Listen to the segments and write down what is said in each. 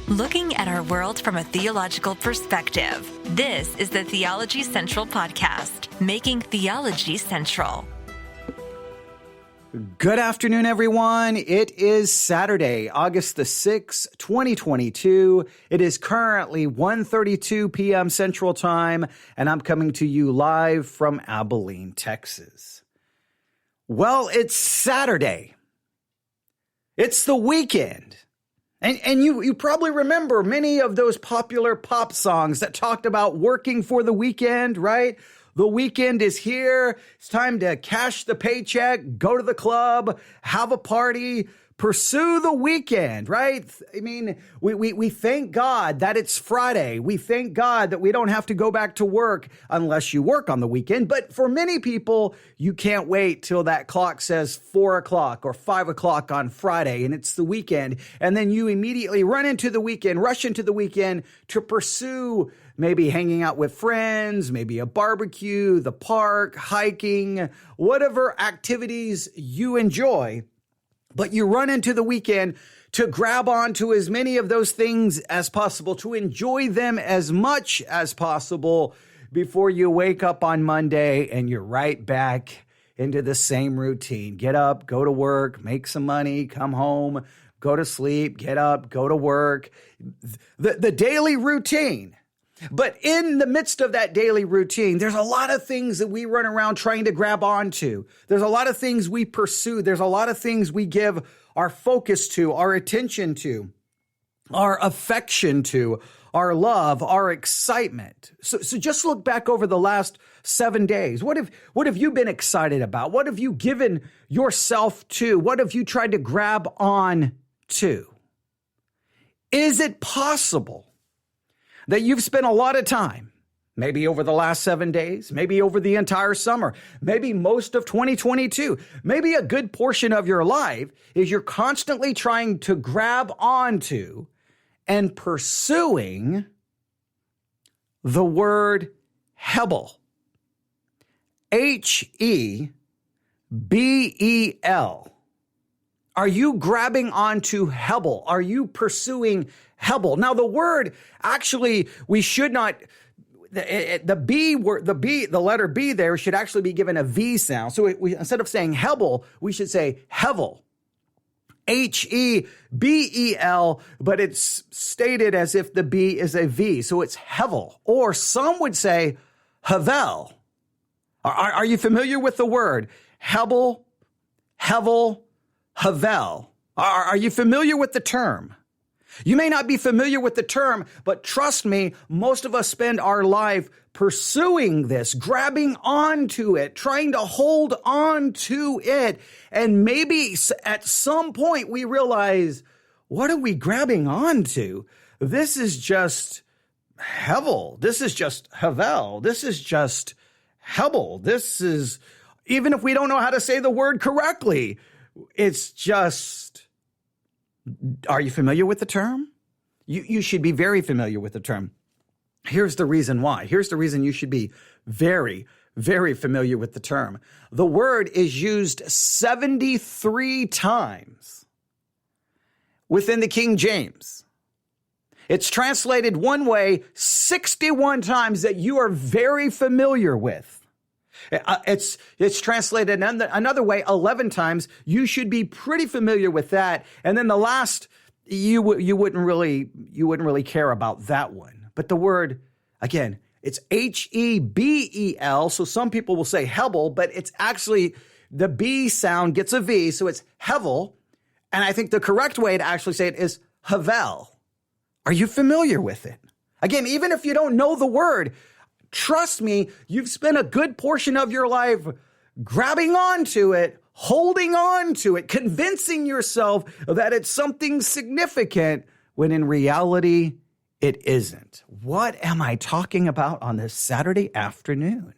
Looking at our world from a theological perspective. This is the Theology Central Podcast, making theology central. Good afternoon, everyone. It is Saturday, August the 6th, 2022. It is currently 1:32 p.m. Central Time, and I'm coming to you live from Abilene, Texas. Well, it's Saturday. It's the weekend. And you probably remember many of those popular pop songs that talked about working for the weekend, right? The weekend is here. It's time to cash the paycheck, go to the club, have a party, pursue the weekend, right? I mean, we thank God that it's Friday. We thank God that we don't have to go back to work unless you work on the weekend. But for many people, you can't wait till that clock says 4 o'clock or 5 o'clock on Friday and it's the weekend. And then you immediately run into the weekend, rush into the weekend to pursue maybe hanging out with friends, maybe a barbecue, the park, hiking, whatever activities you enjoy. But you run into the weekend to grab onto as many of those things as possible, to enjoy them as much as possible before you wake up on Monday and you're right back into the same routine. Get up, go to work, make some money, come home, go to sleep, get up, go to work. The daily routine. But in the midst of that daily routine, there's a lot of things that we run around trying to grab onto. There's a lot of things we pursue. There's a lot of things we give our focus to, our attention to, our affection to, our love, our excitement. So just look back over the last 7 days. What have you been excited about? What have you given yourself to? What have you tried to grab on to? Is it possible that you've spent a lot of time, maybe over the last 7 days, maybe over the entire summer, maybe most of 2022, maybe a good portion of your life is you're constantly trying to grab onto and pursuing the word Hebel. Hebel. Are you grabbing onto Hebel? Are you pursuing Hebel? Now, the word, actually, we should not, the letter B there should actually be given a V sound. So instead of saying Hebel, we should say Hevel. Hebel, but it's stated as if the B is a V. So it's Hevel. Or some would say Havel. Are you familiar with the word Hebel, Hevel, Havel? Are you familiar with the term? You may not be familiar with the term, but trust me, most of us spend our life pursuing this, grabbing onto it, trying to hold on to it. And maybe at some point we realize, what are we grabbing onto? This is just Hevel. This is just Havel. This is just Hebel. This is, even if we don't know how to say the word correctly, it's just, are you familiar with the term? You should be very familiar with the term. Here's the reason why. Here's the reason you should be very, very familiar with the term. The word is used 73 times within the King James. It's translated one way 61 times that you are very familiar with. It's translated another way 11 times. You should be pretty familiar with that. And then the last, you wouldn't really care about that one. But the word, again, it's Hebel. So some people will say Hebel, but it's actually the B sound gets a V, so it's Hevel. And I think the correct way to actually say it is Havel. Are you familiar with it? Again, even if you don't know the word, trust me, you've spent a good portion of your life grabbing onto it, holding on to it, convincing yourself that it's something significant when in reality, it isn't. What am I talking about on this Saturday afternoon?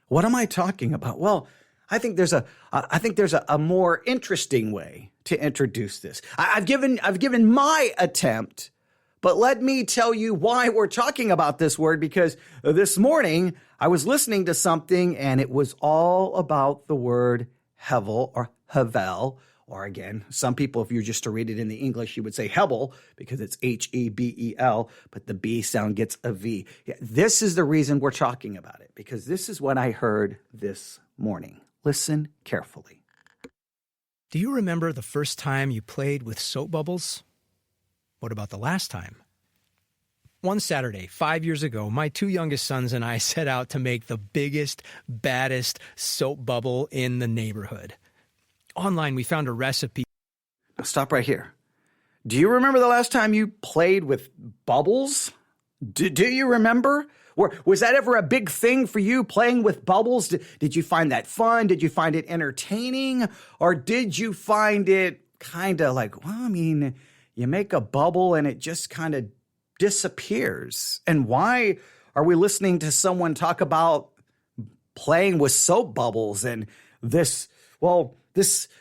What am I talking about? Well, I think there's a more interesting way to introduce this. I've given my attempt, but let me tell you why we're talking about this word, because this morning I was listening to something and it was all about the word Hevel or Havel or again, some people, if you were just to read it in the English, you would say Hebel because it's Hebel, but the B sound gets a V. Yeah, this is the reason we're talking about it, because this is what I heard this morning. Listen carefully. Do you remember the first time you played with soap bubbles? What about the last time? One Saturday, 5 years ago, my two youngest sons and I set out to make the biggest, baddest soap bubble in the neighborhood. Online, we found a recipe. Now stop right here. Do you remember the last time you played with bubbles? Do you remember? Was that ever a big thing for you, playing with bubbles? Did you find that fun? Did you find it entertaining? Or did you find it kind of like, well, I mean, you make a bubble and it just kind of disappears? And why are we listening to someone talk about playing with soap bubbles and this,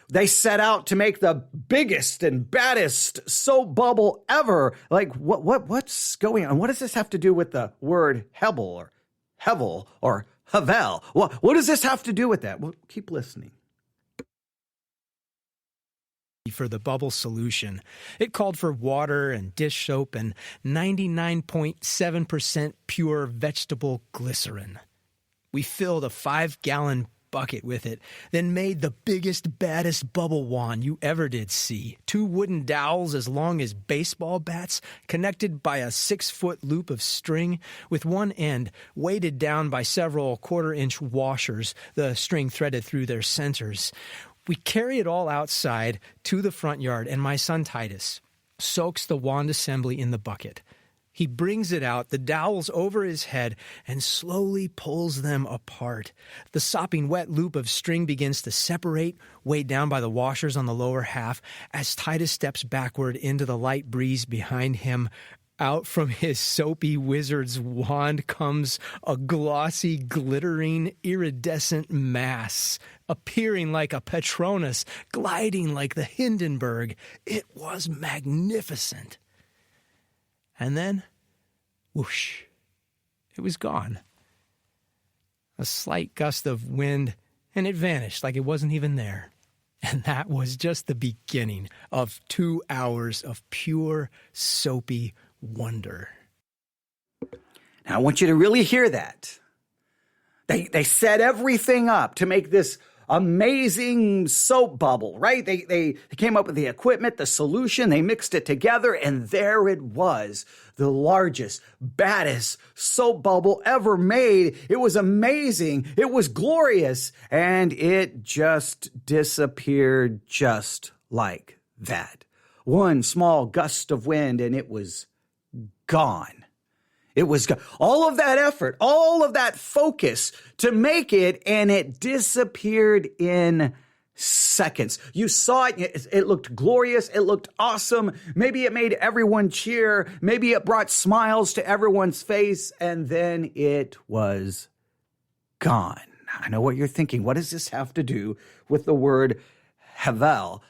they set out to make the biggest and baddest soap bubble ever. Like, what's going on? What does this have to do with the word Hebel or Hevel or Havel? What does this have to do with that? Well, keep listening. For the bubble solution. It called for water and dish soap and 99.7% pure vegetable glycerin. We filled a 5-gallon bucket with it, then made the biggest, baddest bubble wand you ever did see. 2 wooden dowels as long as baseball bats, connected by a 6-foot loop of string, with one end weighted down by several 1/4-inch washers, the string threaded through their centers. We carry it all outside to the front yard, and my son Titus soaks the wand assembly in the bucket. He brings it out, the dowels over his head, and slowly pulls them apart. The sopping wet loop of string begins to separate, weighed down by the washers on the lower half, as Titus steps backward into the light breeze behind him. Out from his soapy wizard's wand comes a glossy, glittering, iridescent mass, appearing like a Patronus, gliding like the Hindenburg. It was magnificent. And then, whoosh, it was gone. A slight gust of wind, and it vanished like it wasn't even there. And that was just the beginning of 2 hours of pure, soapy wonder. Now, I want you to really hear that. They set everything up to make this amazing soap bubble, right? They came up with the equipment, the solution, they mixed it together, and there it was, the largest, baddest soap bubble ever made. It was amazing. It was glorious, and it just disappeared just like that. One small gust of wind, and it was gone. It was all of that effort, all of that focus to make it, and it disappeared in seconds. You saw it. It looked glorious. It looked awesome. Maybe it made everyone cheer. Maybe it brought smiles to everyone's face, and then it was gone. I know what you're thinking. What does this have to do with the word Hevel?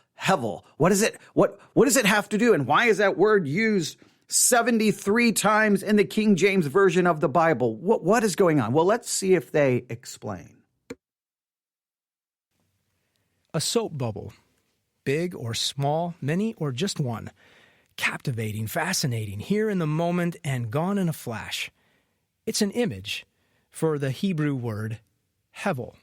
What is it? What does it have to do? And why is that word used 73 times in the King James Version of the Bible? What is going on? Well, let's see if they explain. A soap bubble, big or small, many or just one. Captivating, fascinating, here in the moment and gone in a flash. It's an image for the Hebrew word Hevel.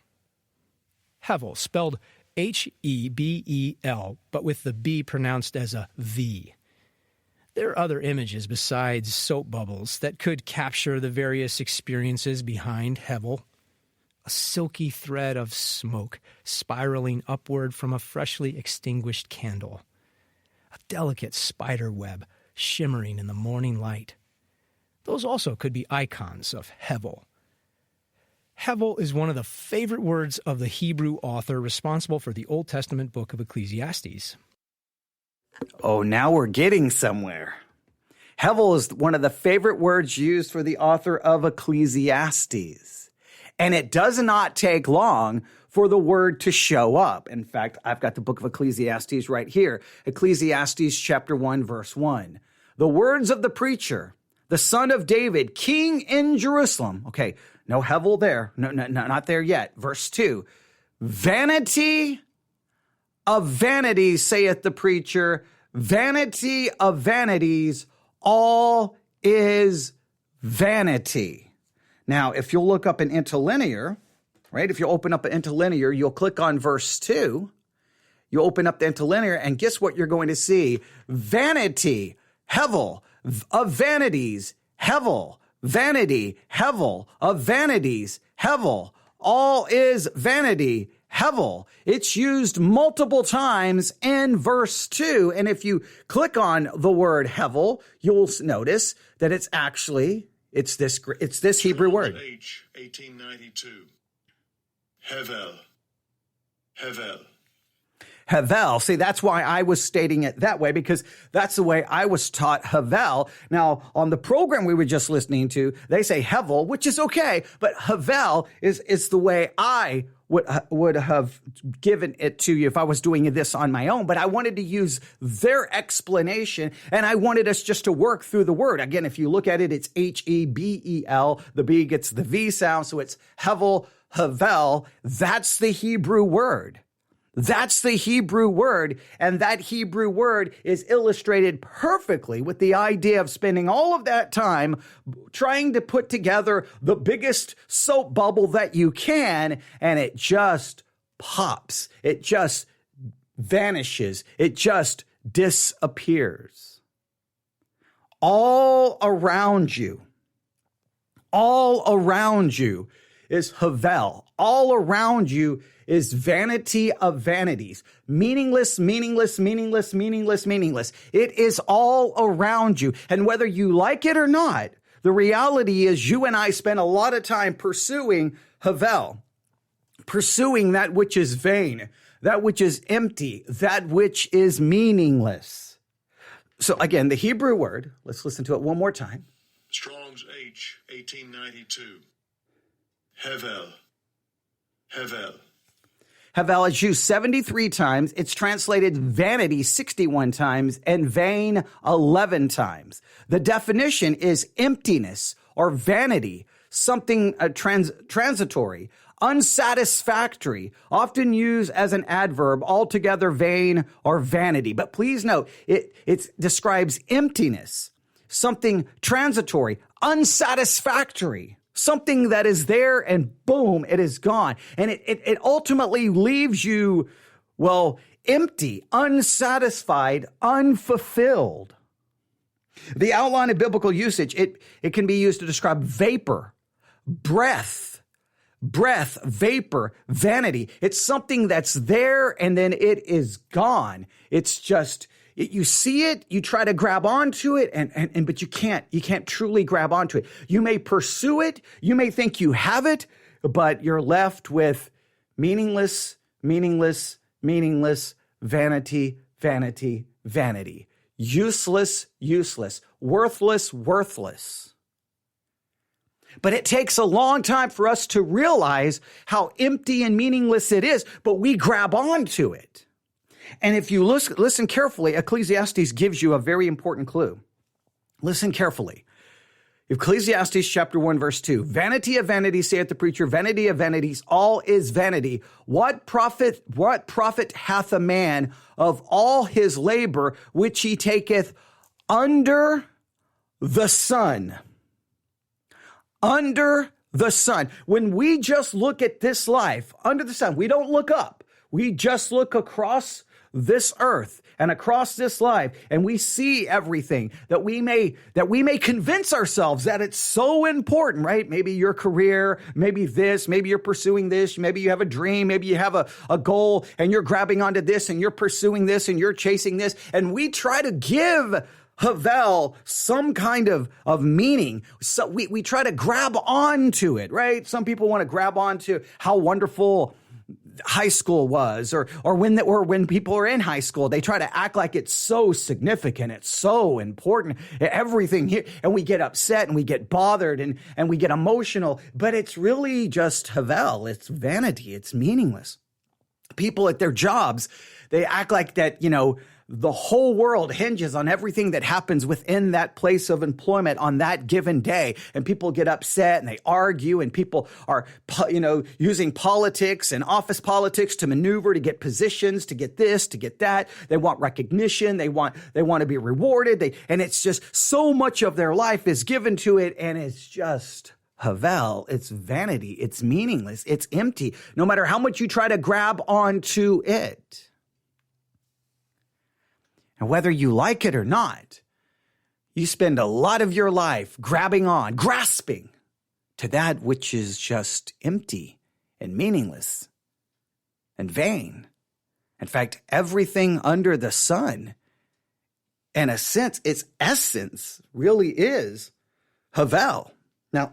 Hevel, spelled Hebel, but with the B pronounced as a V. There are other images besides soap bubbles that could capture the various experiences behind Hevel. A silky thread of smoke spiraling upward from a freshly extinguished candle. A delicate spider web shimmering in the morning light. Those also could be icons of Hevel. Hevel is one of the favorite words of the Hebrew author responsible for the Old Testament book of Ecclesiastes. Oh, now we're getting somewhere. Hevel is one of the favorite words used for the author of Ecclesiastes. And it does not take long for the word to show up. In fact, I've got the book of Ecclesiastes right here. Ecclesiastes chapter 1, verse 1. The words of the preacher, the son of David, king in Jerusalem. Okay, no Hevel there. No, not there yet. Verse 2. Vanity of vanities, saith the preacher. Vanity of vanities, all is vanity. Now, if you'll look up an interlinear, right? If you open up an interlinear, you'll click on verse 2. You open up the interlinear, and guess what you're going to see? Vanity, Hevel, of vanities, Hevel, vanity, Hevel, of vanities, Hevel, all is vanity, Hevel. It's used multiple times in verse 2. And if you click on the word Hevel, you'll notice that it's this Hebrew word. H 1892. Hevel. Hevel. Hevel. See, that's why I was stating it that way, because that's the way I was taught Hevel. Now, on the program we were just listening to, they say Hevel, which is okay, but Hevel is the way I would have given it to you if I was doing this on my own. But I wanted to use their explanation, and I wanted us just to work through the word. Again, if you look at it, it's Hebel. The B gets the V sound, so it's Hevel, Hevel. That's the Hebrew word. That's the Hebrew word, and that Hebrew word is illustrated perfectly with the idea of spending all of that time trying to put together the biggest soap bubble that you can, and it just pops. It just vanishes. It just disappears. All around you is Hevel. All around you is vanity of vanities. Meaningless, meaningless, meaningless, meaningless, meaningless. It is all around you. And whether you like it or not, the reality is you and I spend a lot of time pursuing Hevel, pursuing that which is vain, that which is empty, that which is meaningless. So again, the Hebrew word, let's listen to it one more time. Strong's H 1892. Hevel. Hevel. Hevel is used 73 times. It's translated vanity 61 times and vain 11 times. The definition is emptiness or vanity, something transitory, unsatisfactory, often used as an adverb, altogether vain or vanity. But please note, it describes emptiness, something transitory, unsatisfactory. Something that is there and boom, it is gone. And it ultimately leaves you, empty, unsatisfied, unfulfilled. The outline of biblical usage, it can be used to describe vapor, breath, vapor, vanity. It's something that's there and then it is gone. It's just, you see it, you try to grab onto it, but you can't truly grab onto it. You may pursue it, you may think you have it, but you're left with meaningless, meaningless, meaningless, vanity, vanity, vanity. Useless, useless, worthless, worthless. But it takes a long time for us to realize how empty and meaningless it is, but we grab onto it. And if you listen carefully, Ecclesiastes gives you a very important clue. Listen carefully. Ecclesiastes chapter 1, verse 2. Vanity of vanities, saith the preacher, vanity of vanities, all is vanity. What profit hath a man of all his labor which he taketh under the sun? Under the sun. When we just look at this life, under the sun, we don't look up. We just look across this earth and across this life, and we see everything that we may convince ourselves that it's so important, right? Maybe your career, maybe this, maybe you're pursuing this, maybe you have a dream, maybe you have a goal and you're grabbing onto this and you're pursuing this and you're chasing this. And we try to give Hevel some kind of meaning. So we try to grab onto it, right? Some people want to grab onto how wonderful high school was, or when people are in high school, they try to act like it's so significant, it's so important, everything here, and we get upset and we get bothered and we get emotional, but it's really just Hevel, it's vanity, it's meaningless. People at their jobs, they act like that, the whole world hinges on everything that happens within that place of employment on that given day. And people get upset and they argue, and people are, using politics and office politics to maneuver to get positions, to get this, to get that. They want recognition. They want to be rewarded. And it's just so much of their life is given to it. And it's just Havel. It's vanity. It's meaningless. It's empty. No matter how much you try to grab onto it. And whether you like it or not, you spend a lot of your life grasping to that which is just empty and meaningless and vain. In fact, everything under the sun, in a sense, its essence really is Havel. Now,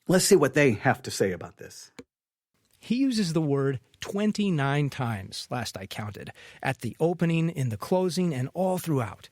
let's see what they have to say about this. He uses the word 29 times, last I counted, at the opening, in the closing, and all throughout.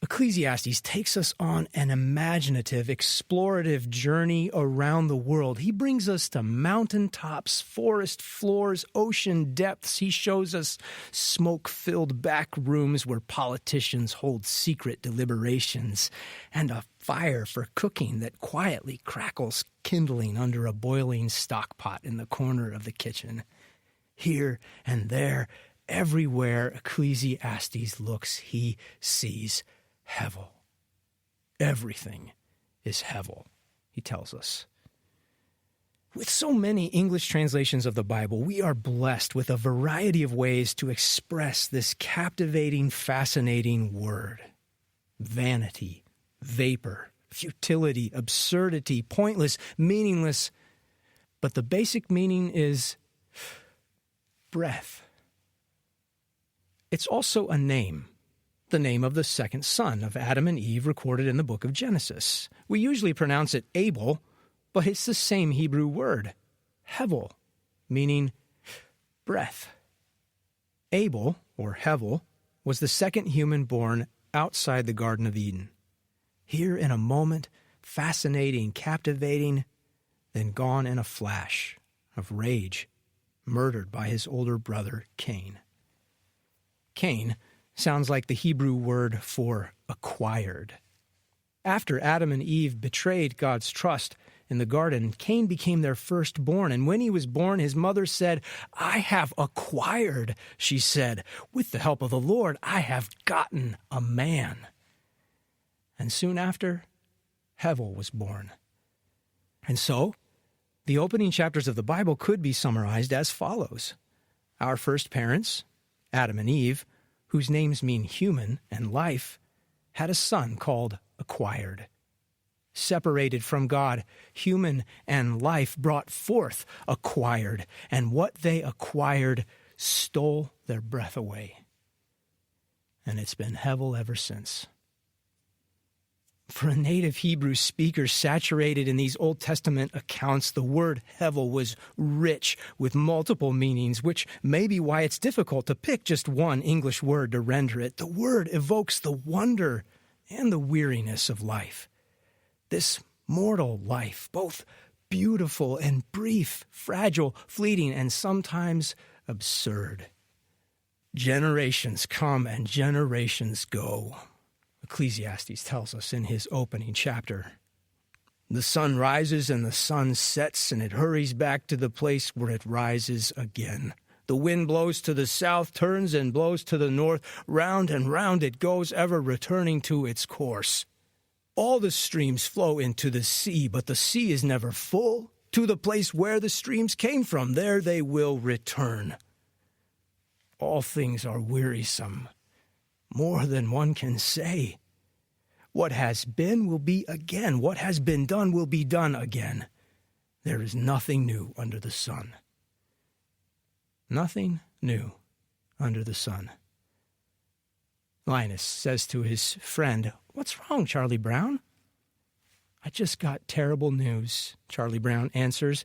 Ecclesiastes takes us on an imaginative, explorative journey around the world. He brings us to mountaintops, forest floors, ocean depths. He shows us smoke-filled back rooms where politicians hold secret deliberations, and a fire for cooking that quietly crackles kindling under a boiling stock pot in the corner of the kitchen. Here and there, everywhere Ecclesiastes looks, he sees Hevel. Everything is Hevel, he tells us. With so many English translations of the Bible, we are blessed with a variety of ways to express this captivating, fascinating word. Vanity, vapor, futility, absurdity, pointless, meaningless. But the basic meaning is breath. It's also a name. The name of the second son of Adam and Eve recorded in the book of Genesis. We usually pronounce it Abel, but it's the same Hebrew word, Hevel, meaning breath. Abel, or Hevel, was the second human born outside the Garden of Eden. Here in a moment, fascinating, captivating, then gone in a flash of rage, murdered by his older brother, Cain. Cain sounds like the Hebrew word for acquired. After Adam and Eve betrayed God's trust in the garden, Cain became their firstborn, and when he was born, his mother said, "I have acquired," she said, "with the help of the Lord, I have gotten a man." And soon after, Hevel was born. And so, the opening chapters of the Bible could be summarized as follows. Our first parents, Adam and Eve, whose names mean human and life, had a son called acquired. Separated from God, human and life brought forth acquired, and what they acquired stole their breath away. And it's been Hevel ever since. For a native Hebrew speaker saturated in these Old Testament accounts, the word Hevel was rich with multiple meanings, which may be why it's difficult to pick just one English word to render it. The word evokes the wonder and the weariness of life. This mortal life, both beautiful and brief, fragile, fleeting, and sometimes absurd. Generations come and generations go. Ecclesiastes tells us in his opening chapter. The sun rises and the sun sets, and it hurries back to the place where it rises again. The wind blows to the south, turns and blows to the north. Round and round it goes, ever returning to its course. All the streams flow into the sea, but the sea is never full. To the place where the streams came from, there they will return. All things are wearisome, more than one can say. What has been will be again. What has been done will be done again. There is nothing new under the sun. Nothing new under the sun. Linus says to his friend, "What's wrong, Charlie Brown?" "I just got terrible news," Charlie Brown answers.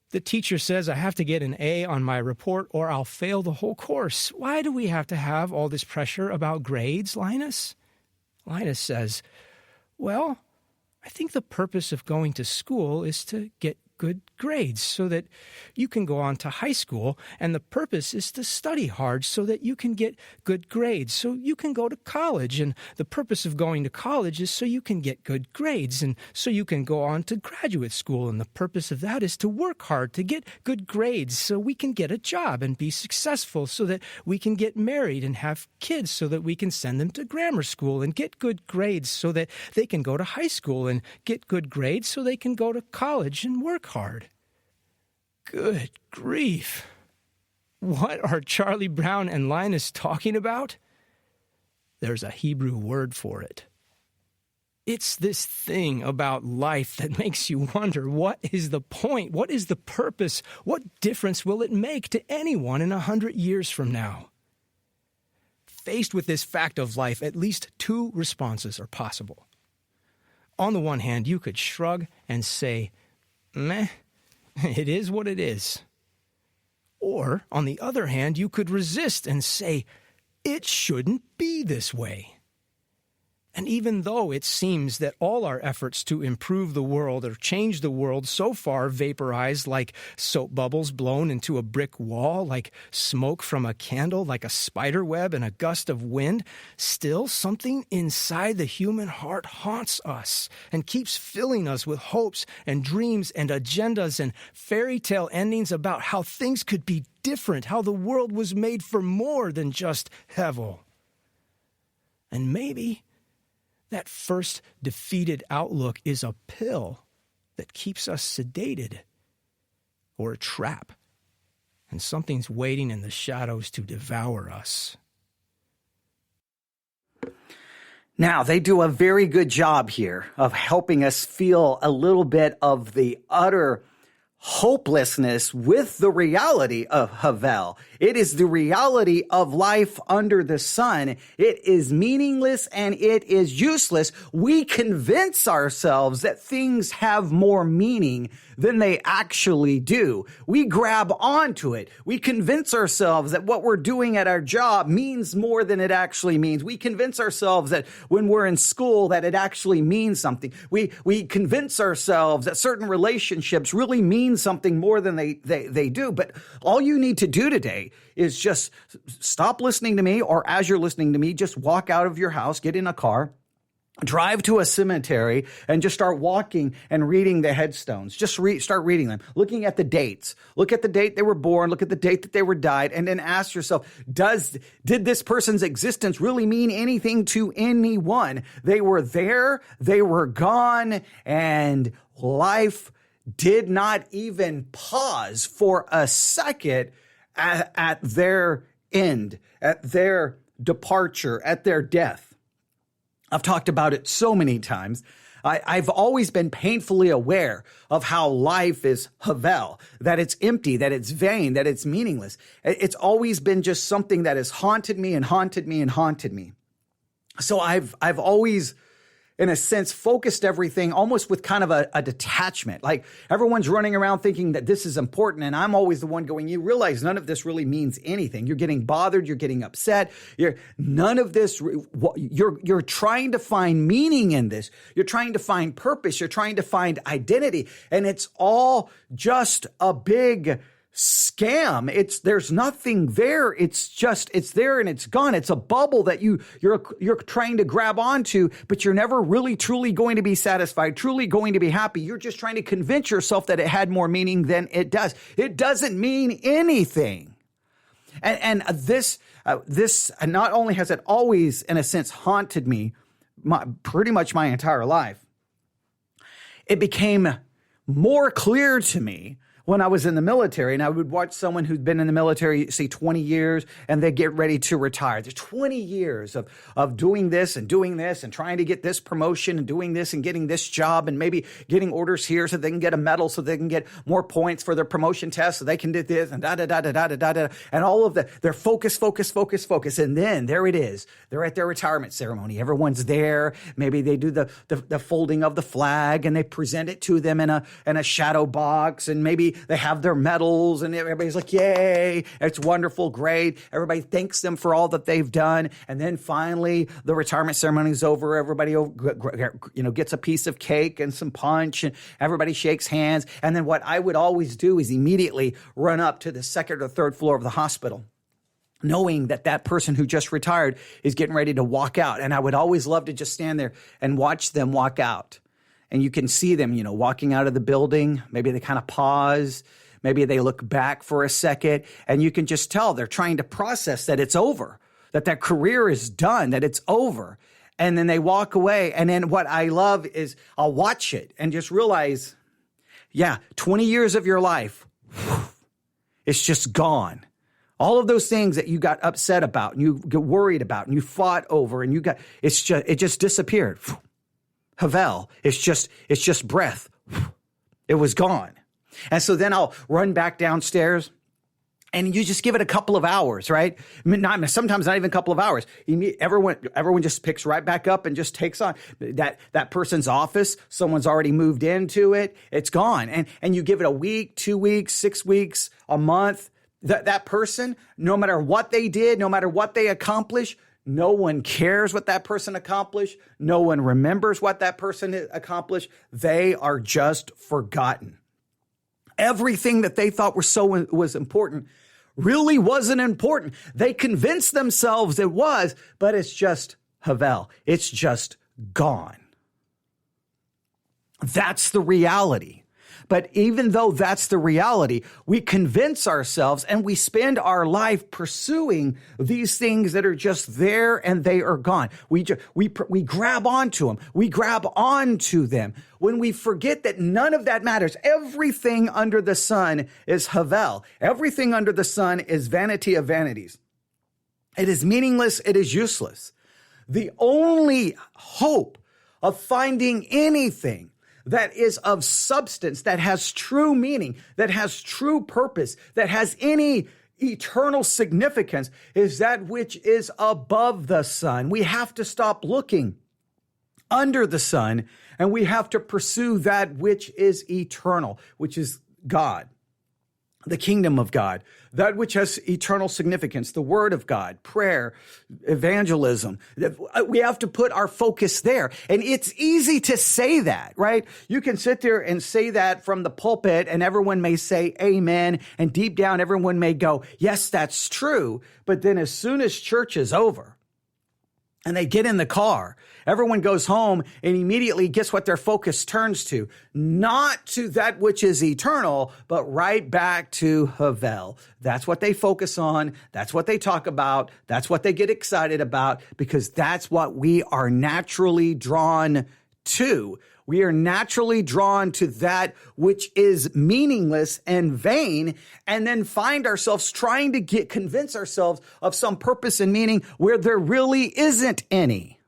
"The teacher says I have to get an A on my report or I'll fail the whole course. Why do we have to have all this pressure about grades, Linus?" Linus says, "Well, I think the purpose of going to school is to get good grades so that you can go on to high school. And the purpose is to study hard so that you can get good grades, so you can go to college. And the purpose of going to college is so you can get good grades and so you can go on to graduate school. And the purpose of that is to work hard to get good grades so we can get a job and be successful, so that we can get married and have kids, so that we can send them to grammar school and get good grades so that they can go to high school and get good grades so they can go to college and work hard. Good grief. What are Charlie Brown and Linus talking about? There's a Hebrew word for it. It's this thing about life that makes you wonder, what is the point? What is the purpose? What difference will it make to anyone in 100 years from now? Faced with this fact of life, at least two responses are possible. On the one hand, you could shrug and say, meh, it is what it is. Or, on the other hand, you could resist and say, it shouldn't be this way. And even though it seems that all our efforts to improve the world or change the world so far vaporized like soap bubbles blown into a brick wall, like smoke from a candle, like a spider web in a gust of wind, still something inside the human heart haunts us and keeps filling us with hopes and dreams and agendas and fairy tale endings about how things could be different, how the world was made for more than just Hevel. And maybe that first defeated outlook is a pill that keeps us sedated, or a trap, and something's waiting in the shadows to devour us. Now, they do a very good job here of helping us feel a little bit of the utter hopelessness with the reality of Hebel. It is the reality of life under the sun. It is meaningless and it is useless. We convince ourselves that things have more meaning than they actually do. We grab onto it. We convince ourselves that what we're doing at our job means more than it actually means. We convince ourselves that when we're in school that it actually means something. We convince ourselves that certain relationships really mean something more than they do. But all you need to do today is just stop listening to me, or as you're listening to me, just walk out of your house, get in a car, drive to a cemetery, and just start walking and reading the headstones. Just start reading them, looking at the dates. Look at the date they were born, look at the date that they were died, and then ask yourself, did this person's existence really mean anything to anyone? They were there, they were gone, and life did not even pause for a second at their end, at their departure, at their death. I've talked about it so many times. I've always been painfully aware of how life is Hebel, that it's empty, that it's vain, that it's meaningless. It's always been just something that has haunted me and haunted me and haunted me. So I've always, in a sense, focused everything almost with kind of a detachment. Like everyone's running around thinking that this is important, and I'm always the one going, you realize none of this really means anything. You're getting bothered, you're getting upset. None of this, you're trying to find meaning in this. You're trying to find purpose. You're trying to find identity, and it's all just a big scam. There's nothing there. It's there and it's gone. It's a bubble that you're trying to grab onto, but you're never really truly going to be satisfied, truly going to be happy. You're just trying to convince yourself that it had more meaning than it does. It doesn't mean anything. And this not only has it always, in a sense, haunted me pretty much my entire life, it became more clear to me when I was in the military, and I would watch someone who'd been in the military, say 20 years, and they get ready to retire. There's 20 years of doing this and trying to get this promotion and doing this and getting this job and maybe getting orders here so they can get a medal, so they can get more points for their promotion test, so they can do this and da-da-da-da-da-da-da. And all of their focus. And then there it is. They're at their retirement ceremony. Everyone's there. Maybe they do the folding of the flag and they present it to them in a shadow box, and maybe everybody, they have their medals and everybody's like, yay, it's wonderful, great. Everybody thanks them for all that they've done. And then finally, the retirement ceremony is over. Everybody, gets a piece of cake and some punch and everybody shakes hands. And then what I would always do is immediately run up to the second or third floor of the hospital, knowing that that person who just retired is getting ready to walk out. And I would always love to just stand there and watch them walk out. And you can see them, walking out of the building. Maybe they kind of pause. Maybe they look back for a second. And you can just tell they're trying to process that it's over, that their career is done, that it's over. And then they walk away. And then what I love is I'll watch it and just realize, 20 years of your life, it's just gone. All of those things that you got upset about and you get worried about and you fought over and it just disappeared. Havel, it's just breath. It was gone. And so then I'll run back downstairs and you just give it a couple of hours, right? Sometimes not even a couple of hours. Everyone just picks right back up and just takes on that person's office. Someone's already moved into it. It's gone. And you give it a week, 2 weeks, 6 weeks, a month. That person, no matter what they did, no matter what they accomplished, no one cares what that person accomplished. No one remembers what that person accomplished. They are just forgotten. Everything that they thought was important really wasn't important. They convinced themselves it was, but it's just Havel. It's just gone. That's the reality. But even though that's the reality, we convince ourselves and we spend our life pursuing these things that are just there and they are gone. We grab onto them. We grab onto them when we forget that none of that matters. Everything under the sun is Havel. Everything under the sun is vanity of vanities. It is meaningless. It is useless. The only hope of finding anything that is of substance, that has true meaning, that has true purpose, that has any eternal significance, is that which is above the sun. We have to stop looking under the sun, and we have to pursue that which is eternal, which is God, the kingdom of God, that which has eternal significance, the word of God, prayer, evangelism. We have to put our focus there. And it's easy to say that, right? You can sit there and say that from the pulpit and everyone may say amen. And deep down, everyone may go, yes, that's true. But then as soon as church is over and they get in the car, everyone goes home and immediately guess what their focus turns to? Not to that which is eternal, but right back to Havel. That's what they focus on. That's what they talk about. That's what they get excited about, because that's what we are naturally drawn to. We are naturally drawn to that which is meaningless and vain, and then find ourselves trying to convince ourselves of some purpose and meaning where there really isn't any.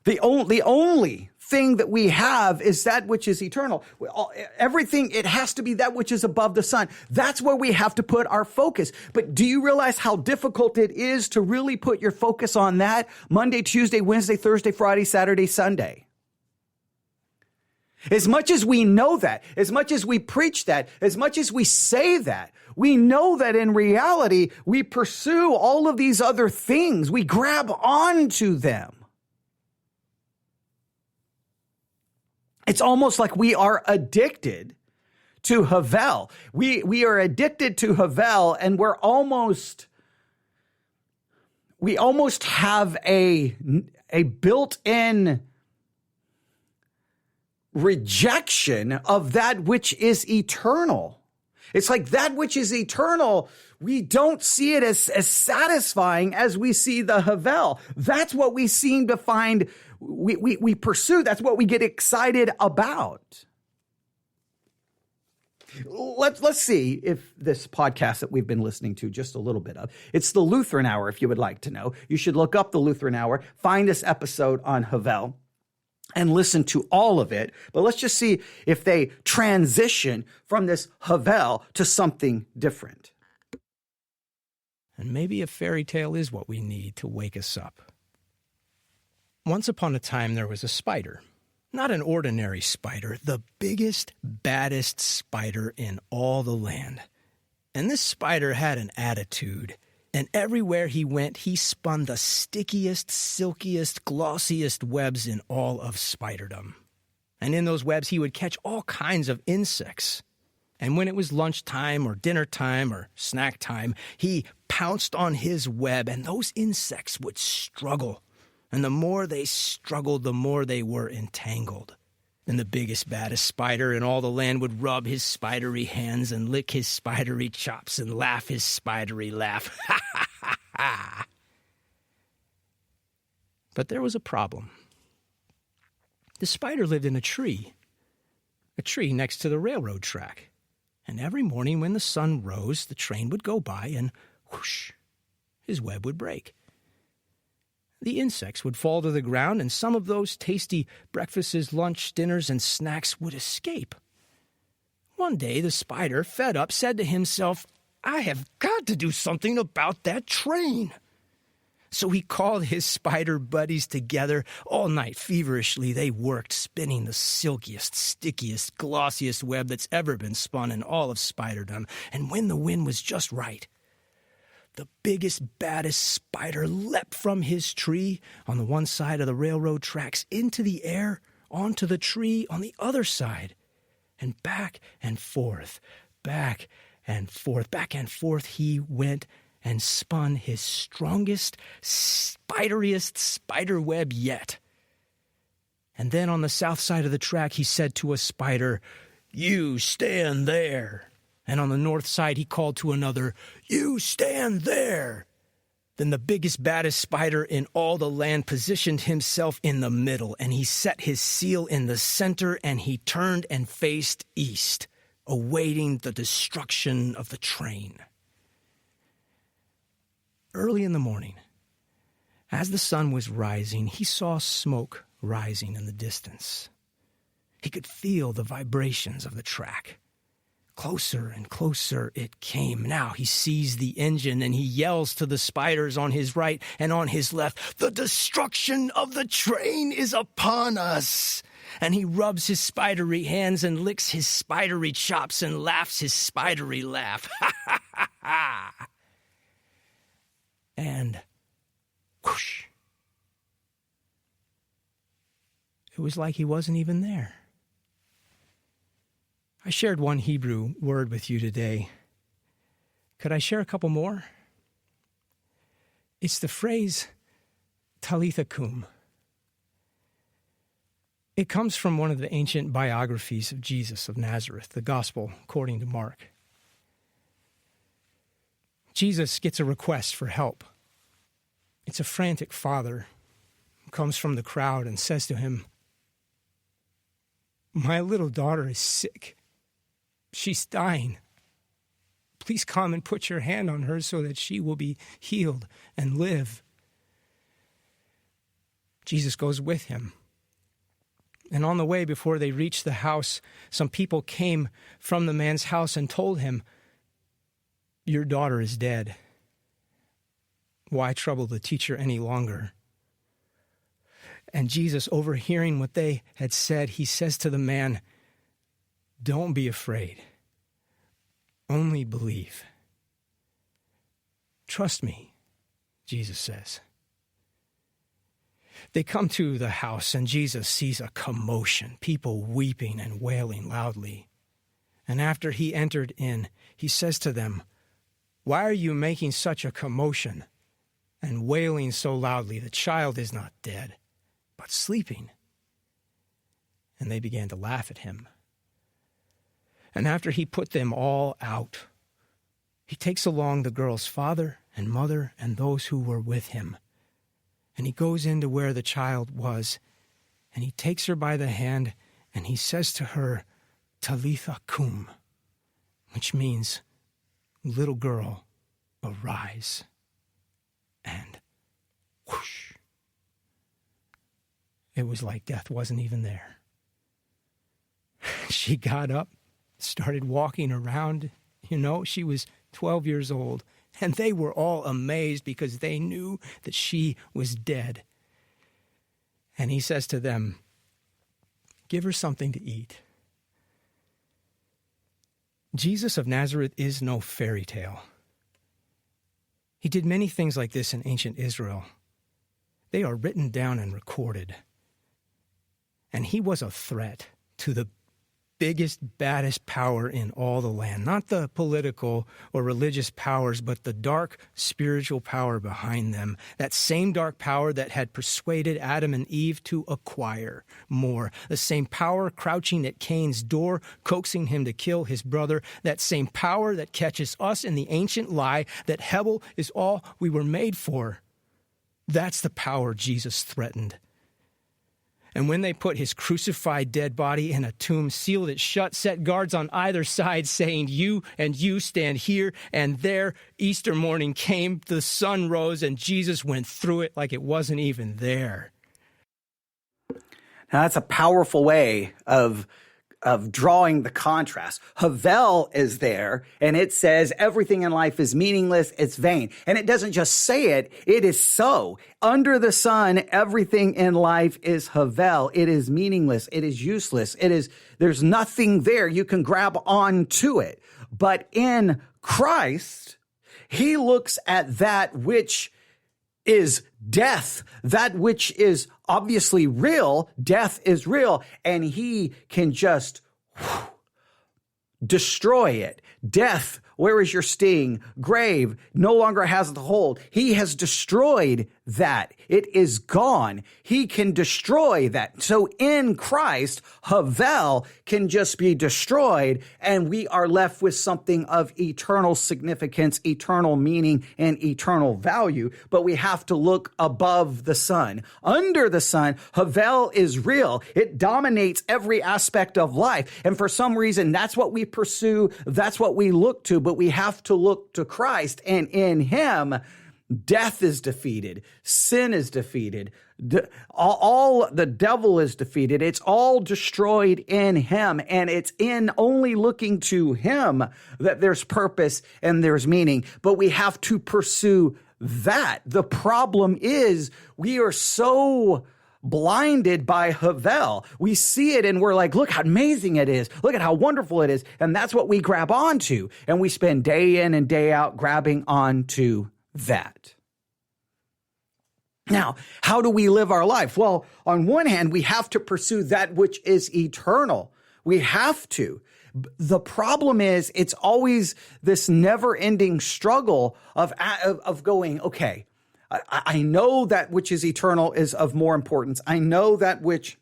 The only thing that we have is that which is eternal. Everything, it has to be that which is above the sun. That's where we have to put our focus. But do you realize how difficult it is to really put your focus on that Monday, Tuesday, Wednesday, Thursday, Friday, Saturday, Sunday? As much as we know that, as much as we preach that, as much as we say that, we know that in reality, we pursue all of these other things. We grab onto them. It's almost like we are addicted to Havel. We are addicted to Havel, and we almost have a built-in rejection of that which is eternal. It's like that which is eternal, we don't see it as satisfying as we see the Havel. That's what we seem to find we pursue. That's what we get excited about. Let's see if this podcast that we've been listening to just a little bit of, it's the Lutheran Hour, if you would like to know. You should look up the Lutheran Hour, find this episode on Havel, and listen to all of it. But let's just see if they transition from this Havel to something different. And maybe a fairy tale is what we need to wake us up. Once upon a time, there was a spider. Not an ordinary spider, the biggest, baddest spider in all the land. And this spider had an attitude. And everywhere he went, he spun the stickiest, silkiest, glossiest webs in all of spiderdom. And in those webs, he would catch all kinds of insects. And when it was lunchtime or dinner time or snack time, he pounced on his web, and those insects would struggle. And the more they struggled, the more they were entangled. And the biggest, baddest spider in all the land would rub his spidery hands and lick his spidery chops and laugh his spidery laugh. Ha, ha, ha, ha. But there was a problem. The spider lived in a tree next to the railroad track. And every morning when the sun rose, the train would go by and whoosh, his web would break. The insects would fall to the ground, and some of those tasty breakfasts, lunch, dinners, and snacks would escape. One day, the spider, fed up, said to himself, "I have got to do something about that train." So he called his spider buddies together. All night, feverishly, they worked, spinning the silkiest, stickiest, glossiest web that's ever been spun in all of spiderdom. And when the wind was just right, the biggest, baddest spider leapt from his tree on the one side of the railroad tracks into the air, onto the tree on the other side, and back and forth, back and forth he went and spun his strongest, spideriest spider web yet. And then on the south side of the track, he said to a spider, "You stand there." And on the north side, he called to another, "You stand there." Then the biggest, baddest spider in all the land positioned himself in the middle, and he set his seal in the center, and he turned and faced east, awaiting the destruction of the train. Early in the morning, as the sun was rising, he saw smoke rising in the distance. He could feel the vibrations of the track. Closer and closer it came. Now he sees the engine, and he yells to the spiders on his right and on his left, "The destruction of the train is upon us!" And he rubs his spidery hands and licks his spidery chops and laughs his spidery laugh. Ha, ha, ha, ha. And whoosh. It was like he wasn't even there. I shared one Hebrew word with you today. Could I share a couple more? It's the phrase Talitha Kum. It comes from one of the ancient biographies of Jesus of Nazareth, the Gospel according to Mark. Jesus gets a request for help. It's a frantic father who comes from the crowd and says to him, "My little daughter is sick. She's dying. Please come and put your hand on her so that she will be healed and live." Jesus goes with him. And on the way, before they reached the house, some people came from the man's house and told him, "Your daughter is dead. Why trouble the teacher any longer?" And Jesus, overhearing what they had said, he says to the man, "Don't be afraid. Only believe." "Trust me," Jesus says. They come to the house, and Jesus sees a commotion, people weeping and wailing loudly. And after he entered in, he says to them, "Why are you making such a commotion and wailing so loudly? The child is not dead, but sleeping." And they began to laugh at him. And after he put them all out, he takes along the girl's father and mother and those who were with him. And he goes into where the child was, and he takes her by the hand, and he says to her, "Talitha Kum," which means, "Little girl, arise." And whoosh. It was like death wasn't even there. She got up, started walking around. She was 12 years old. And they were all amazed because they knew that she was dead. And he says to them, Give her something to eat. Jesus of Nazareth is no fairy tale. He did many things like this in ancient Israel. They are written down and recorded. And he was a threat to the biggest, baddest power in all the land. Not the political or religious powers, but the dark spiritual power behind them. That same dark power that had persuaded Adam and Eve to acquire more. The same power crouching at Cain's door, coaxing him to kill his brother. That same power that catches us in the ancient lie that Hebel is all we were made for. That's the power Jesus threatened. And when they put his crucified dead body in a tomb, sealed it shut, set guards on either side, saying, you and you stand here and there, Easter morning came, the sun rose, and Jesus went through it like it wasn't even there. Now, that's a powerful way of drawing the contrast. Havel is there, and it says everything in life is meaningless, it's vain. And it doesn't just say it, it is so. Under the sun, everything in life is Havel. It is meaningless, it is useless, there's nothing there. You can grab on to it. But in Christ, he looks at that which is death, that which is obviously real. Death is real, and he can just destroy it. Death, where is your sting? Grave no longer has the hold. He has destroyed that. It is gone. He can destroy that. So in Christ, Havel can just be destroyed, and we are left with something of eternal significance, eternal meaning, and eternal value. But we have to look above the sun. Under the sun, Havel is real. It dominates every aspect of life. And for some reason, that's what we pursue. That's what we look to. But we have to look to Christ, and in him, death is defeated. Sin is defeated. All the devil is defeated. It's all destroyed in him. And it's in only looking to him that there's purpose and there's meaning. But we have to pursue that. The problem is we are so blinded by Havel. We see it and we're like, look how amazing it is. Look at how wonderful it is. And that's what we grab onto. And we spend day in and day out grabbing onto that. Now, how do we live our life? Well, on one hand, we have to pursue that which is eternal. We have to. The problem is it's always this never-ending struggle of going, okay, I know that which is eternal is of more importance. I know that which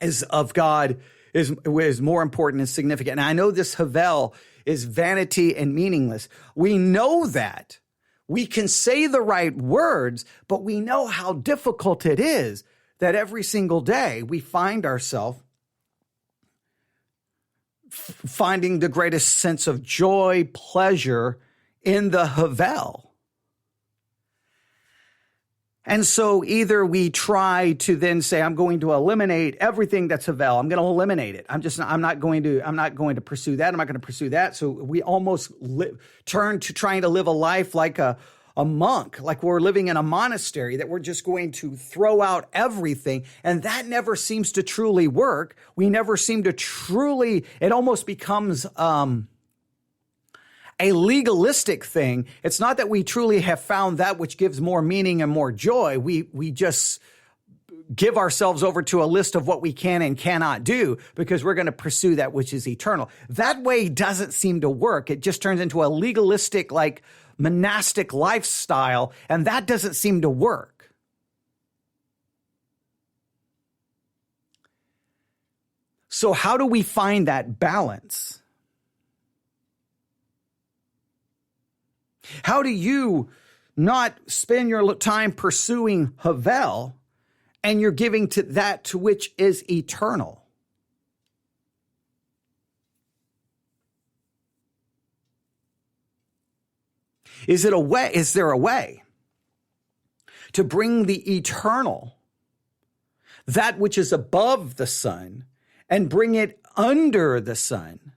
is of God is more important and significant. And I know this Havel is vanity and meaningless. We know that. We can say the right words, but we know how difficult it is that every single day we find ourselves finding the greatest sense of joy, pleasure in the Havel. And so either we try to then say, I'm going to eliminate everything that's Havel. I'm going to eliminate it. I'm not going to pursue that. I'm not going to pursue that. So we almost turn to trying to live a life like a monk, like we're living in a monastery, that we're just going to throw out everything. And that never seems to truly work. We never seem to truly, it almost becomes, a legalistic thing. It's not that we truly have found that which gives more meaning and more joy. We just give ourselves over to a list of what we can and cannot do because we're going to pursue that which is eternal. That way doesn't seem to work. It just turns into a legalistic, like monastic lifestyle, and that doesn't seem to work. So how do we find that balance? How do you not spend your time pursuing Havel and you're giving to that to which is eternal? Is there a way to bring the eternal, that which is above the sun, and bring it under the sun,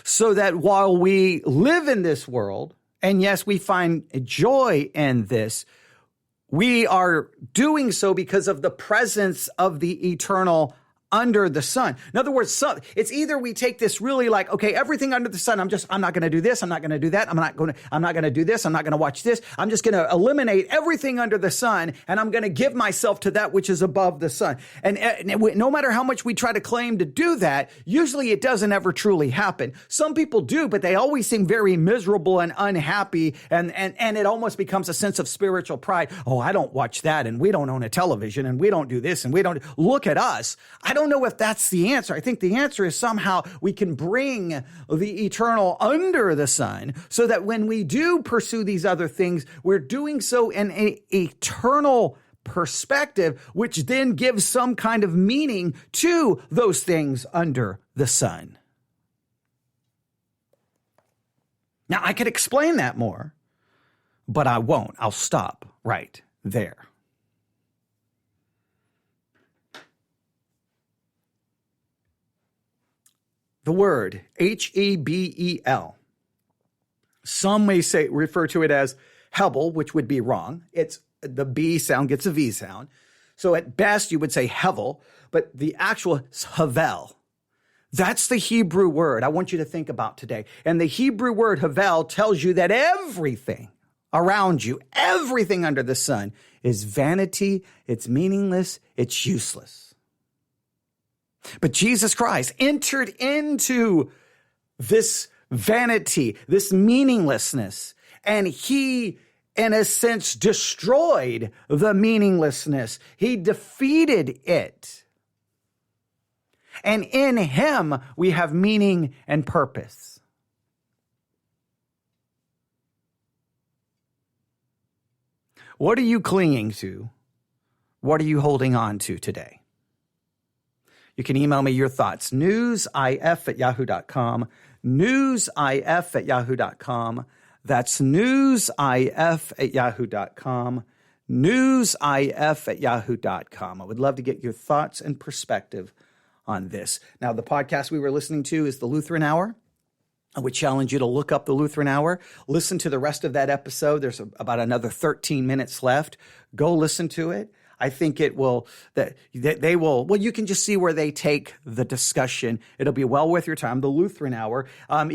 so that while we live in this world, and yes, we find joy in this, we are doing so because of the presence of the eternal under the sun. In other words, it's either we take this really like, okay, everything under the sun, I'm not going to do this. I'm not going to do that. I'm not going to do this. I'm not going to watch this. I'm just going to eliminate everything under the sun. And I'm going to give myself to that which is above the sun. And no matter how much we try to claim to do that, usually it doesn't ever truly happen. Some people do, but they always seem very miserable and unhappy. And it almost becomes a sense of spiritual pride. Oh, I don't watch that. And we don't own a television and we don't do this and we don't look at us. I don't know if that's the answer. I think the answer is somehow we can bring the eternal under the sun so that when we do pursue these other things, we're doing so in an eternal perspective, which then gives some kind of meaning to those things under the sun. Now, I could explain that more, but I won't. I'll stop right there. The word Hebel. Some may refer to it as Hebel, which would be wrong. It's the B sound gets a V sound. So at best you would say Hevel, but the actual Havel. That's the Hebrew word I want you to think about today. And the Hebrew word Havel tells you that everything around you, everything under the sun is vanity, it's meaningless, it's useless. But Jesus Christ entered into this vanity, this meaninglessness, and he, in a sense, destroyed the meaninglessness. He defeated it. And in him, we have meaning and purpose. What are you clinging to? What are you holding on to today? You can email me your thoughts, newsif@yahoo.com, newsif@yahoo.com. That's newsif@yahoo.com, newsif@yahoo.com. I would love to get your thoughts and perspective on this. Now, the podcast we were listening to is the Lutheran Hour. I would challenge you to look up the Lutheran Hour, listen to the rest of that episode. There's about another 13 minutes left. Go listen to it. I think it will, that they will, well, you can just see where they take the discussion. It'll be well worth your time. The Lutheran Hour. I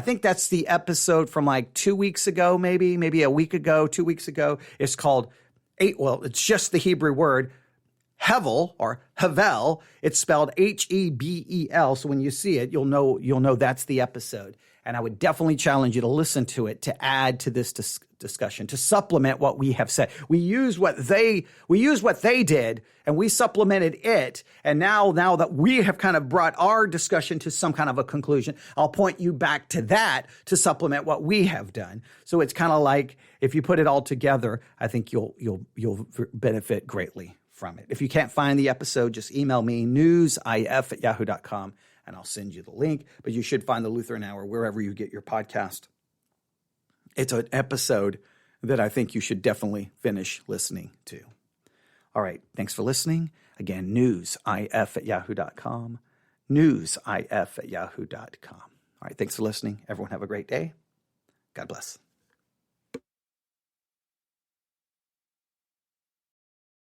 think that's the episode from like 2 weeks ago, maybe a week ago, 2 weeks ago. It's called it's just the Hebrew word, Hevel or Havel. It's spelled Hebel. So when you see it, you'll know that's the episode. And I would definitely challenge you to listen to it, to add to this discussion, to supplement what we have said. We use what they did, and we supplemented it. And now that we have kind of brought our discussion to some kind of a conclusion, I'll point you back to that to supplement what we have done. So it's kind of like if you put it all together, I think you'll benefit greatly from it. If you can't find the episode, just email me, newsif@yahoo.com. and I'll send you the link. But you should find the Lutheran Hour wherever you get your podcast. It's an episode that I think you should definitely finish listening to. All right, thanks for listening. Again, newsif@yahoo.com, newsif@yahoo.com. All right, thanks for listening. Everyone have a great day. God bless.